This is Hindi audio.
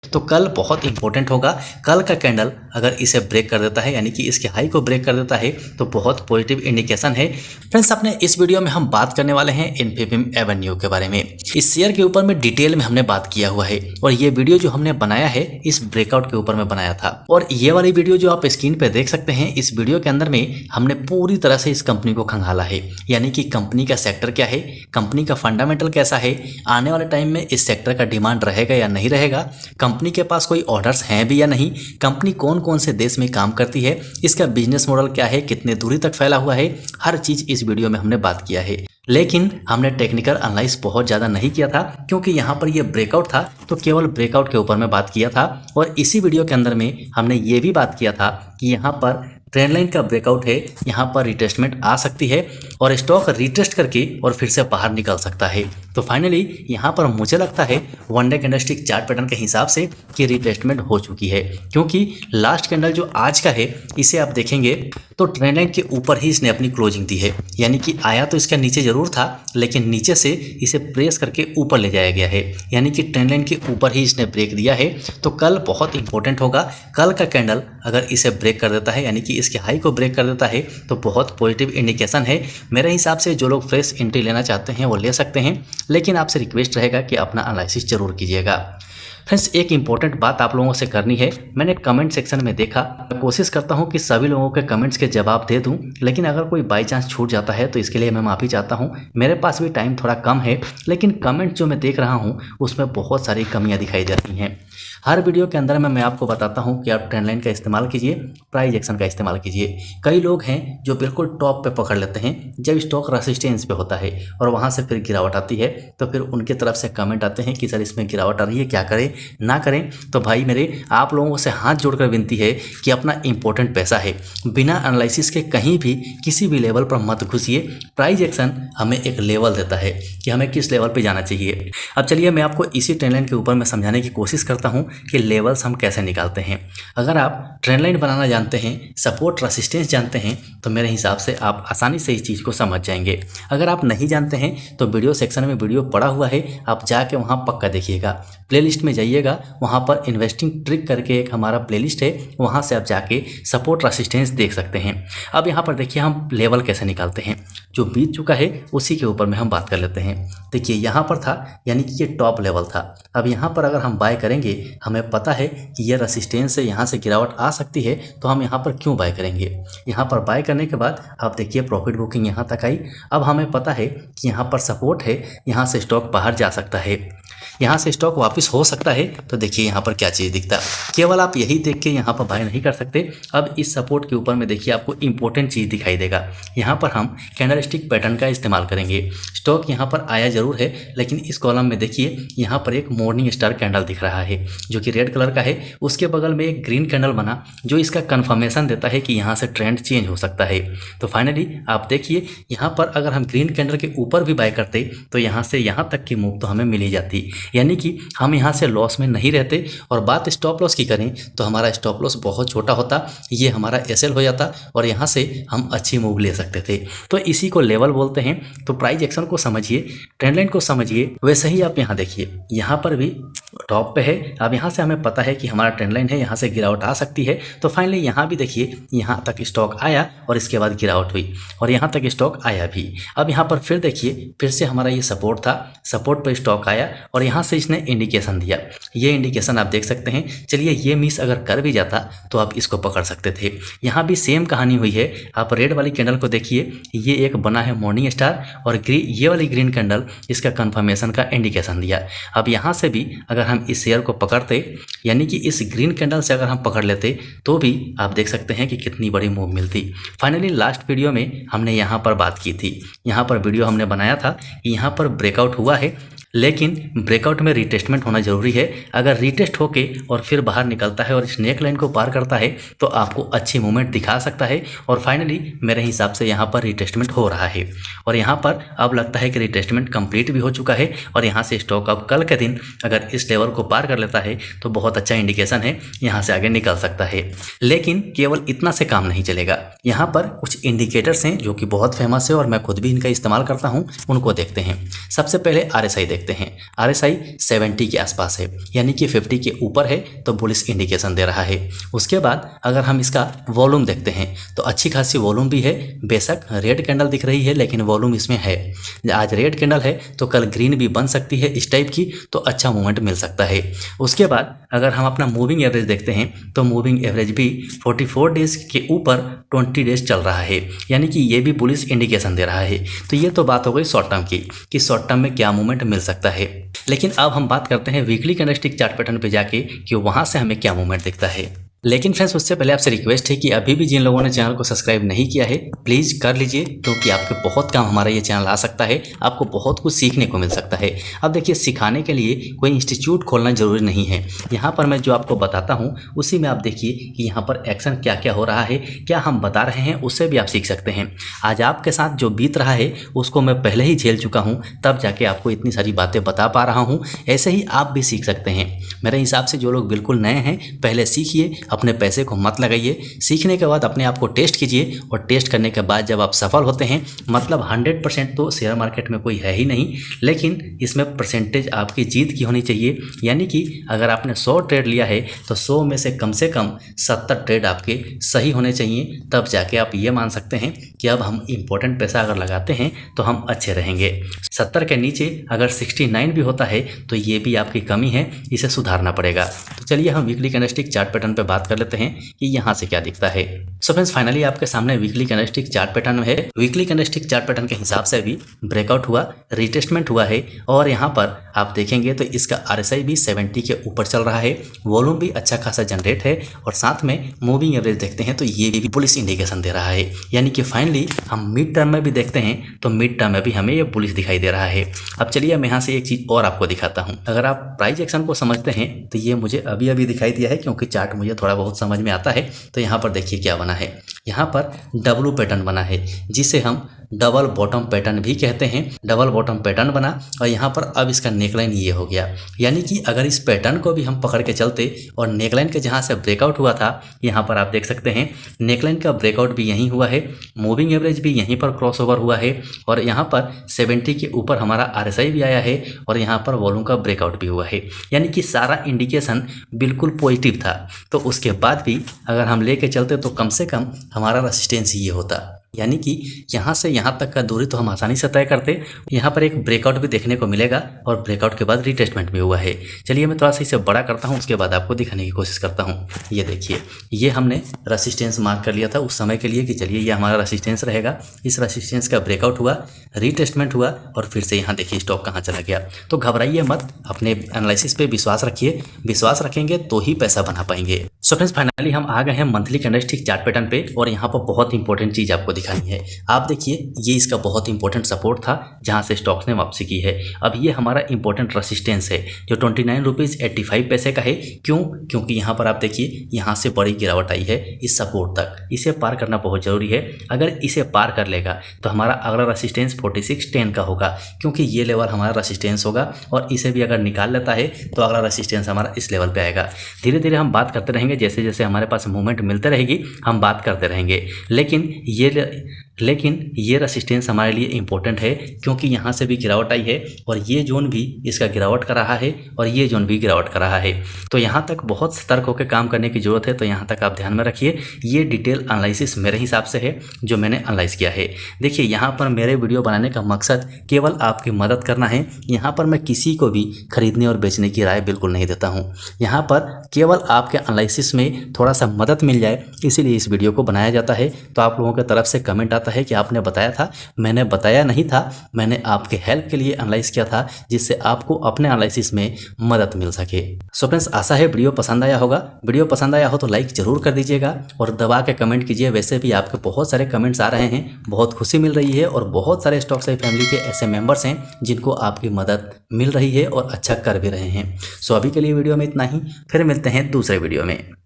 तो कल बहुत इंपॉर्टेंट होगा। कल का कैंडल अगर इसे ब्रेक कर देता है यानी कि इसके हाई को ब्रेक कर देता है तो बहुत पॉजिटिव इंडिकेशन है। फ्रेंड्स, अपने इस वीडियो में हम बात करने वाले हैं इन्फीबीम एवेन्यू के बारे में। इस शेयर के ऊपर में डिटेल में हमने बात किया हुआ है और ये वीडियो जो हमने बनाया है इस ब्रेकआउट के ऊपर में बनाया था। और ये वाली वीडियो जो आप स्क्रीन पे देख सकते हैं, इस वीडियो के अंदर में हमने पूरी तरह से इस कंपनी को खंगाला है, यानी कि कंपनी का सेक्टर क्या है, कंपनी का फंडामेंटल कैसा है, आने वाले टाइम में इस सेक्टर का डिमांड रहेगा या नहीं रहेगा, कंपनी के पास कोई ऑर्डर्स हैं भी या नहीं, कंपनी कौन कौन से देश में काम करती है, इसका बिजनेस मॉडल क्या है, कितने दूरी तक फैला हुआ है, हर चीज इस वीडियो में हमने बात किया है। लेकिन हमने टेक्निकल एनालाइज बहुत ज़्यादा नहीं किया था क्योंकि यहाँ पर ये ब्रेकआउट था तो केवल ब्रेकआउट के ऊपर में बात किया था। और इसी वीडियो के अंदर में हमने ये भी बात किया था कि यहाँ पर ट्रेंड लाइन का ब्रेकआउट है, यहाँ पर रिटेस्टमेंट आ सकती है और स्टॉक रिटेस्ट करके और फिर से बाहर निकल सकता है। तो फाइनली यहाँ पर मुझे लगता है वनडे कैंडलस्टिक चार्ट पैटर्न के हिसाब से कि रिटेस्टमेंट हो चुकी है, क्योंकि लास्ट कैंडल जो आज का है इसे आप देखेंगे तो ट्रेंड लाइन के ऊपर ही इसने अपनी क्लोजिंग दी है, यानी कि आया तो इसका नीचे जरूर था लेकिन नीचे से इसे प्रेस करके ऊपर ले जाया गया है, यानी कि ट्रेंड लाइन के ऊपर ही इसने ब्रेक दिया है। तो कल बहुत इंपॉर्टेंट होगा। कल का कैंडल अगर इसे ब्रेक कर देता है यानी कि इसके हाई को ब्रेक कर देता है तो बहुत पॉजिटिव इंडिकेशन है। मेरे हिसाब से जो लोग फ्रेश एंट्री लेना चाहते हैं वो ले सकते हैं, लेकिन आपसे रिक्वेस्ट रहेगा कि अपना एनालिसिस जरूर कीजिएगा। फ्रेंड्स, एक इंपॉर्टेंट बात आप लोगों से करनी है। मैंने कमेंट सेक्शन में देखा, कोशिश करता हूं कि सभी लोगों के कमेंट्स के जवाब दे दूं, लेकिन अगर कोई बाई चांस छूट जाता है तो इसके लिए मैं माफ़ी चाहता हूं। मेरे पास भी टाइम थोड़ा कम है, लेकिन कमेंट जो मैं देख रहा हूं उसमें बहुत सारी कमियां दिखाई दे रही हैं। हर वीडियो के अंदर में मैं आपको बताता हूं कि आप ट्रेंड लाइन का इस्तेमाल कीजिए, प्राइस एक्शन का इस्तेमाल कीजिए। कई लोग हैं जो बिल्कुल टॉप पे पकड़ लेते हैं जब स्टॉक रेसिस्टेंस पे होता है और वहां से फिर गिरावट आती है, तो फिर उनके तरफ से कमेंट आते हैं कि सर इसमें गिरावट आ रही है, क्या करें ना करें। तो भाई मेरे, आप लोगों से हाथ जोड़कर विनती है कि अपना इंपॉर्टेंट पैसा है, बिना एनालिसिस के कहीं भी किसी भी लेवल पर मत घुसिए। प्राइस एक्शन हमें एक लेवल देता है कि हमें किस लेवल पे जाना चाहिए। अब चलिए मैं आपको इसी ट्रेंड लाइन के ऊपर मैं समझाने की कोशिश करता हूं कि लेवल्स हम कैसे निकालते हैं। अगर आप ट्रेंड लाइन बनाना जानते हैं, सपोर्ट रेसिस्टेंस जानते हैं, तो मेरे हिसाब से आप आसानी से इस चीज़ को समझ जाएंगे। अगर आप नहीं जानते हैं तो वीडियो सेक्शन में वीडियो पड़ा हुआ है, आप जाके वहाँ पक्का देखिएगा। प्लेलिस्ट में जाइएगा, वहाँ पर इन्वेस्टिंग ट्रिक करके एक हमारा प्लेलिस्ट है, वहाँ से आप जाके सपोर्ट रेसिस्टेंस देख सकते हैं। अब यहाँ पर देखिए हम लेवल कैसे निकालते हैं, जो बीत चुका है उसी के ऊपर में हम बात कर लेते हैं। देखिए यहाँ पर था, यानी कि ये टॉप लेवल था। अब यहाँ पर अगर हम बाय करेंगे, हमें पता है कि ये रेसिस्टेंस से यहाँ से गिरावट आ सकती है, तो हम यहाँ पर क्यों बाय करेंगे। यहाँ पर बाय करने के बाद आप देखिए प्रॉफिट बुकिंग यहाँ तक आई। अब हमें पता है कि यहाँ पर सपोर्ट है, यहाँ से स्टॉक बाहर जा सकता है, यहाँ से स्टॉक वापस हो सकता है। तो देखिए यहाँ पर क्या चीज़ दिखता, केवल आप यही देख के यहाँ पर बाय नहीं कर सकते। अब इस सपोर्ट के ऊपर में देखिए आपको इंपॉर्टेंट चीज़ दिखाई देगा। यहाँ पर हम कैंडलस्टिक पैटर्न का इस्तेमाल करेंगे। स्टॉक यहाँ पर आया जरूर है, लेकिन इस कॉलम में देखिए यहाँ पर एक मॉर्निंग स्टार कैंडल दिख रहा है जो कि रेड कलर का है। उसके बगल में एक ग्रीन कैंडल बना जो इसका कन्फर्मेशन देता है कि यहाँ से ट्रेंड चेंज हो सकता है। तो फाइनली आप देखिए यहाँ पर अगर हम ग्रीन कैंडल के ऊपर भी बाय करते तो यहाँ से यहाँ तक की मूव तो हमें मिल ही जाती, यानी कि हम यहाँ से लॉस में नहीं रहते। और बात स्टॉप लॉस की करें तो हमारा स्टॉप लॉस बहुत छोटा होता, ये हमारा एसएल हो जाता और यहाँ से हम अच्छी मूव ले सकते थे। तो इसी को लेवल बोलते हैं। तो प्राइस एक्शन को समझिए, ट्रेंड लाइन को समझिए। वैसे ही आप यहाँ देखिए, यहाँ पर भी टॉप पे है। अब यहाँ से हमें पता है कि हमारा ट्रेंड लाइन है, यहाँ से गिरावट आ सकती है। तो फाइनली यहाँ भी देखिए, यहाँ तक स्टॉक आया और इसके बाद गिरावट हुई और यहाँ तक स्टॉक आया भी। अब यहाँ पर फिर देखिए, फिर से हमारा ये सपोर्ट था, सपोर्ट पर स्टॉक आया और यहाँ से इसने इंडिकेशन दिया। ये इंडिकेशन आप देख सकते हैं। चलिए ये मिस अगर कर भी जाता तो आप इसको पकड़ सकते थे। यहाँ भी सेम कहानी हुई है। आप रेड वाली कैंडल को देखिए, ये एक बना है मॉर्निंग स्टार और ये वाली ग्रीन कैंडल इसका कंफर्मेशन का इंडिकेशन दिया। अब यहाँ से भी अगर हम इस शेयर को पकड़ते, यानी कि इस ग्रीन कैंडल से अगर हम पकड़ लेते, तो भी आप देख सकते हैं कि कितनी बड़ी मूव मिलती। फाइनली लास्ट वीडियो में हमने यहाँ पर बात की थी, यहाँ पर वीडियो हमने बनाया था कि यहाँ पर ब्रेकआउट हुआ है, लेकिन ब्रेकआउट में रिटेस्टमेंट होना जरूरी है। अगर रिटेस्ट होके और फिर बाहर निकलता है और इस नेक लाइन को पार करता है तो आपको अच्छी मूवमेंट दिखा सकता है। और फाइनली मेरे हिसाब से यहाँ पर रिटेस्टमेंट हो रहा है और यहाँ पर अब लगता है कि रिटेस्टमेंट कंप्लीट भी हो चुका है और यहाँ से स्टॉक अब कल के दिन अगर इस लेवल को पार कर लेता है तो बहुत अच्छा इंडिकेशन है, यहाँ से आगे निकल सकता है। लेकिन केवल इतना से काम नहीं चलेगा, यहाँ पर कुछ इंडिकेटर्स हैं जो कि बहुत फेमस है और मैं खुद भी इनका इस्तेमाल करता हूँ, उनको देखते हैं। सबसे पहले RSI देखते हैं, RSI 70 के आसपास है, यानी कि 50 के ऊपर है तो बुलिश इंडिकेशन दे रहा है। उसके बाद अगर हम इसका वॉल्यूम देखते हैं तो अच्छी खासी वॉल्यूम भी है, बेशक रेड कैंडल दिख रही है लेकिन वॉल्यूम इसमें है। आज रेड कैंडल है तो कल ग्रीन भी बन सकती है इस टाइप की, तो अच्छा मूवमेंट मिल सकता है। उसके बाद अगर हम अपना मूविंग एवरेज देखते हैं तो मूविंग एवरेज भी 44 डेज के ऊपर 20 डेज चल रहा है, यानी कि ये भी बुलिश इंडिकेशन दे रहा है। तो ये तो बात हो गई शॉर्ट टर्म की कि शॉर्ट टर्म में क्या मूवमेंट मिल सकता है। लेकिन अब हम बात करते हैं वीकली कैंडलस्टिक चार्ट पैटर्न पे जाके कि वहां से हमें क्या मूवमेंट दिखता है। लेकिन फ्रेंड्स उससे पहले आपसे रिक्वेस्ट है कि अभी भी जिन लोगों ने चैनल को सब्सक्राइब नहीं किया है प्लीज़ कर लीजिए, क्योंकि आपके बहुत काम हमारा ये चैनल आ सकता है, आपको बहुत कुछ सीखने को मिल सकता है। अब देखिए, सिखाने के लिए कोई इंस्टीट्यूट खोलना जरूरी नहीं है। यहाँ पर मैं जो आपको बताता हूँ उसी में आप देखिए कि यहाँ पर एक्शन क्या क्या हो रहा है, क्या हम बता रहे हैं उससे भी आप सीख सकते हैं। आज आपके साथ जो बीत रहा है उसको मैं पहले ही झेल चुका हूँ, तब जाके आपको इतनी सारी बातें बता पा रहा हूँ। ऐसे ही आप भी सीख सकते हैं। मेरे हिसाब से जो लोग बिल्कुल नए हैं पहले सीखिए, अपने पैसे को मत लगाइए। सीखने के बाद अपने आप को टेस्ट कीजिए और टेस्ट करने के बाद जब आप सफल होते हैं, मतलब 100% तो शेयर मार्केट में कोई है ही नहीं, लेकिन इसमें परसेंटेज आपकी जीत की होनी चाहिए। यानी कि अगर आपने 100 ट्रेड लिया है तो 100 में से कम 70 ट्रेड आपके सही होने चाहिए, तब जाके आप ये मान सकते हैं कि अब हम इंपॉर्टेंट पैसा अगर लगाते हैं तो हम अच्छे रहेंगे। 70 के नीचे अगर 69 भी होता है तो ये भी आपकी कमी है, इसे सुधारना पड़ेगा। तो चलिए हम वीकली कैंडलस्टिक चार्ट पैटर्न पे बात कर लेते हैं कि यहाँ से क्या दिखता है। सो फ्रेंड्स, फाइनली आपके सामने वीकली कैंडलस्टिक चार्ट पैटर्न है। वीकली कैंडलस्टिक चार्ट पैटर्न के हिसाब से भी ब्रेकआउट हुआ, रिटेस्टमेंट हुआ है, और यहाँ पर आप देखेंगे तो इसका RSI भी 70 के ऊपर चल रहा है, वॉल्यूम भी अच्छा खासा जनरेट है, और साथ में मूविंग एवरेज देखते हैं तो ये भी बुलिश इंडिकेशन दे रहा है। यानी कि फाइनली हम मिड टर्म में भी देखते हैं तो मिड टर्म में भी हमें ये बुलिश दिखाई दे रहा है। अब चलिए मैं यहाँ से एक चीज़ और आपको दिखाता हूँ। अगर आप प्राइस एक्शन को समझते हैं तो ये मुझे अभी अभी दिखाई दिया है, क्योंकि चार्ट मुझे थोड़ा बहुत समझ में आता है। तो यहाँ पर देखिए क्या बना है, यहाँ पर डब्लू पैटर्न बना है, जिसे हम डबल बॉटम पैटर्न भी कहते हैं। डबल बॉटम पैटर्न बना और यहाँ पर अब इसका नेकलाइन ये हो गया। यानी कि अगर इस पैटर्न को भी हम पकड़ के चलते और नेकलाइन के जहाँ से ब्रेकआउट हुआ था, यहाँ पर आप देख सकते हैं नेकलाइन का ब्रेकआउट भी यहीं हुआ है, मूविंग एवरेज भी यहीं पर क्रॉसओवर हुआ है, और यहाँ पर 70 के ऊपर हमारा RSI भी आया है, और यहाँ पर वॉल्यूम का ब्रेकआउट भी हुआ है। यानी कि सारा इंडिकेशन बिल्कुल पॉजिटिव था। तो उसके बाद भी अगर हम लेके चलते तो कम से कम हमारा रेसिस्टेंस ये होता, यानी कि यहाँ से यहाँ तक का दूरी तो हम आसानी से तय करते। यहाँ पर एक ब्रेकआउट भी देखने को मिलेगा, और ब्रेकआउट के बाद रिटेस्टमेंट भी हुआ है। चलिए मैं थोड़ा सा इसे बड़ा करता हूँ, उसके बाद आपको दिखाने की कोशिश करता हूँ। ये देखिए, ये हमने रेसिस्टेंस मार्क कर लिया था उस समय के लिए कि चलिए ये हमारा रेसिस्टेंस रहेगा। इस रेसिस्टेंस का ब्रेकआउट हुआ, रिटेस्टमेंट हुआ, और फिर से यहाँ देखिए स्टॉक कहाँ चला गया। तो घबराइए मत, अपने एनालिसिस पे विश्वास रखिए। विश्वास रखेंगे तो ही पैसा बना पाएंगे। सो फ्रेंड्स, फाइनली हम आ गए हैं मंथली कैंडलस्टिक चार्ट पैटर्न पे, और यहाँ पर बहुत इंपॉर्टेंट चीज़ आपको दिखानी है। आप देखिए, ये इसका बहुत इंपॉर्टेंट सपोर्ट था जहाँ से स्टॉक्स ने वापसी की है। अब ये हमारा इंपॉर्टेंट रेसिस्टेंस है जो 29 रुपीज़ 85 पैसे का है। क्यों? क्योंकि यहाँ पर आप देखिए यहाँ से बड़ी गिरावट आई है इस सपोर्ट तक। इसे पार करना बहुत जरूरी है। अगर इसे पार कर लेगा तो हमारा अगला रेसिस्टेंस 4610 का होगा, क्योंकि ये लेवल हमारा रेसिस्टेंस होगा, और इसे भी अगर निकाल लेता है तो अगला रेसिस्टेंस हमारा इस लेवल पे आएगा। धीरे धीरे हम बात करते रहेंगे, जैसे जैसे हमारे पास मूवमेंट मिलते रहेगी हम बात करते रहेंगे। लेकिन ये रेसिस्टेंस हमारे लिए इंपॉर्टेंट है, क्योंकि यहाँ से भी गिरावट आई है, और ये जोन भी इसका गिरावट कर रहा है, और ये जोन भी गिरावट कर रहा है। तो यहाँ तक बहुत सतर्क होकर काम करने की जरूरत है। तो यहाँ तक आप ध्यान में रखिए। ये डिटेल एनालिसिस मेरे हिसाब से है जो मैंने एनालाइज किया है। देखिए, यहाँ पर मेरे वीडियो बनाने का मकसद केवल आपकी मदद करना है। यहाँ पर मैं किसी को भी खरीदने और बेचने की राय बिल्कुल नहीं देता हूँ। यहाँ पर केवल आपके एनालिसिस में थोड़ा सा मदद मिल जाए, इसीलिए इस वीडियो को बनाया जाता है। तो आप लोगों की तरफ से कमेंट आता है कि आपने बताया था, मैंने बताया नहीं था, मैंने आपके हेल्प के लिए एनालाइज किया था, जिससे आपको अपने एनालिसिस में मदद मिल सके। सो फ्रेंड्स, आशा है वीडियो पसंद आया होगा। वीडियो पसंद आया हो तो लाइक जरूर कर दीजिएगा, और दबा के कमेंट कीजिए। वैसे भी आपके बहुत सारे कमेंट्स आ रहे हैं, बहुत खुशी मिल रही है, और बहुत सारे स्टॉक साई फैमिली के ऐसे मेंबर्स हैं जिनको आपकी मदद मिल रही है और अच्छा कर भी रहे हैं। सो अभी के लिए वीडियो में इतना ही, फिर मिलते हैं दूसरे वीडियो में।